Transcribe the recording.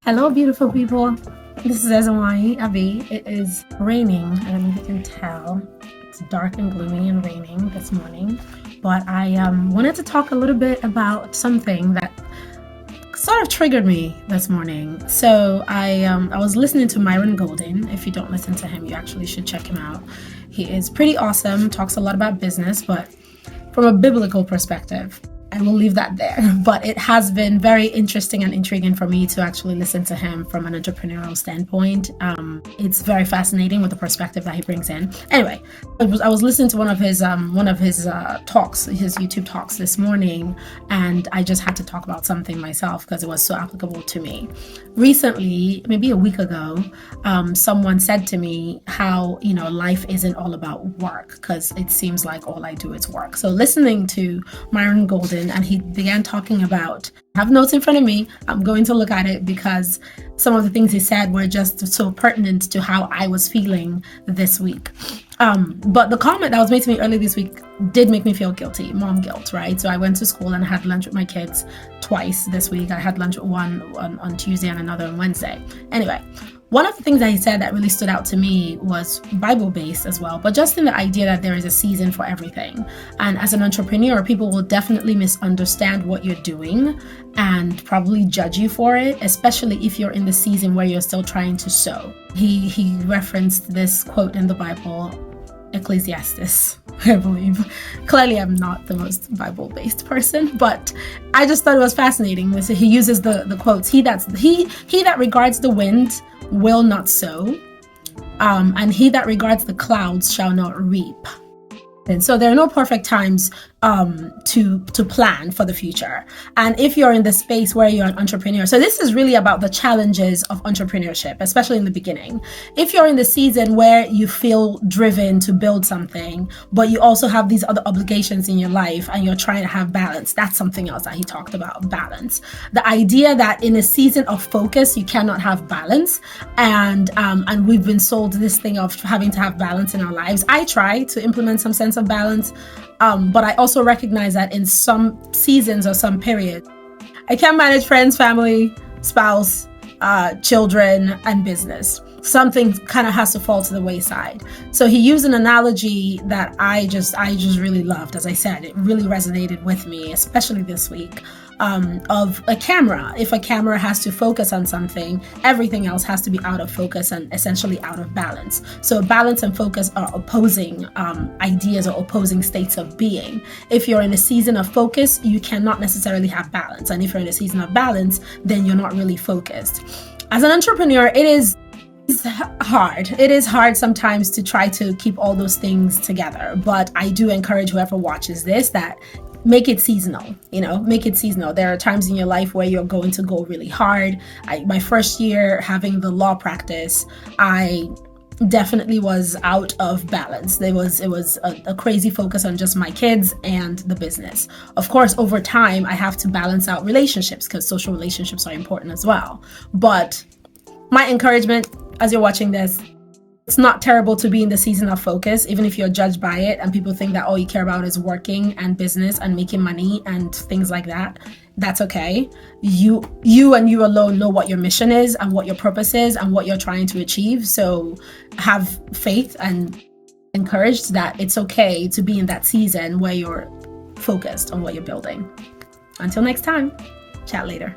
Hello, beautiful people. This is Abii. It is raining. I don't know if you can tell. It's dark and gloomy and raining this morning. But I wanted to talk a little bit about something that sort of triggered me this morning. So I was listening to Myron Golden. If you don't listen to him, you actually should check him out. He is pretty awesome, talks a lot about business, but from a biblical perspective. I will leave that there. But it has been very interesting and intriguing for me to actually listen to him from an entrepreneurial standpoint. It's very fascinating with the perspective that he brings in. Anyway, I was listening to one of his talks, his YouTube talks this morning, and I just had to talk about something myself because it was so applicable to me. Recently, maybe a week ago, someone said to me how, life isn't all about work because it seems like all I do is work. So listening to Myron Golden, and he began talking about, I have notes in front of me, I'm going to look at it because some of the things he said were just so pertinent to how I was feeling this week. But the comment that was made to me early this week did make me feel guilty, mom guilt, right? So I went to school and had lunch with my kids twice this week. I had lunch with one on Tuesday and another on Wednesday. Anyway, one of the things that he said that really stood out to me was Bible-based as well, but just in the idea that there is a season for everything. And as an entrepreneur, people will definitely misunderstand what you're doing and probably judge you for it, especially if you're in the season where you're still trying to sow. He referenced this quote in the Bible, Ecclesiastes, I believe. Clearly, I'm not the most Bible-based person, but I just thought it was fascinating. He uses the quotes, he that regards the wind will not sow, and he that regards the clouds shall not reap. And so there are no perfect times to plan for the future. And if you're in the space where you're an entrepreneur, so this is really about the challenges of entrepreneurship, especially in the beginning. If you're in the season where you feel driven to build something, but you also have these other obligations in your life and you're trying to have balance, that's something else that he talked about, balance. The idea that in a season of focus, you cannot have balance. And we've been sold this thing of having to have balance in our lives. I try to implement some sense of balance, but I also recognize that in some seasons or some periods, I can't manage friends, family, spouse, children, and business. Something kind of has to fall to the wayside. So he used an analogy that I just really loved. As I said, it really resonated with me, especially this week, of a camera. If a camera has to focus on something, everything else has to be out of focus and essentially out of balance. So balance and focus are opposing ideas or opposing states of being. If you're in a season of focus, you cannot necessarily have balance. And if you're in a season of balance, then you're not really focused. As an entrepreneur, it's hard. It is hard sometimes to try to keep all those things together. But I do encourage whoever watches this that make it seasonal, make it seasonal. There are times in your life where you're going to go really hard. My first year having the law practice, I definitely was out of balance. It was a crazy focus on just my kids and the business. Of course, over time, I have to balance out relationships because social relationships are important as well. But my encouragement as you're watching this, it's not terrible to be in the season of focus, even if you're judged by it and people think that all you care about is working and business and making money and things like that. That's okay. You and you alone know what your mission is and what your purpose is and what you're trying to achieve. So have faith and encouraged that it's okay to be in that season where you're focused on what you're building. Until next time, chat later.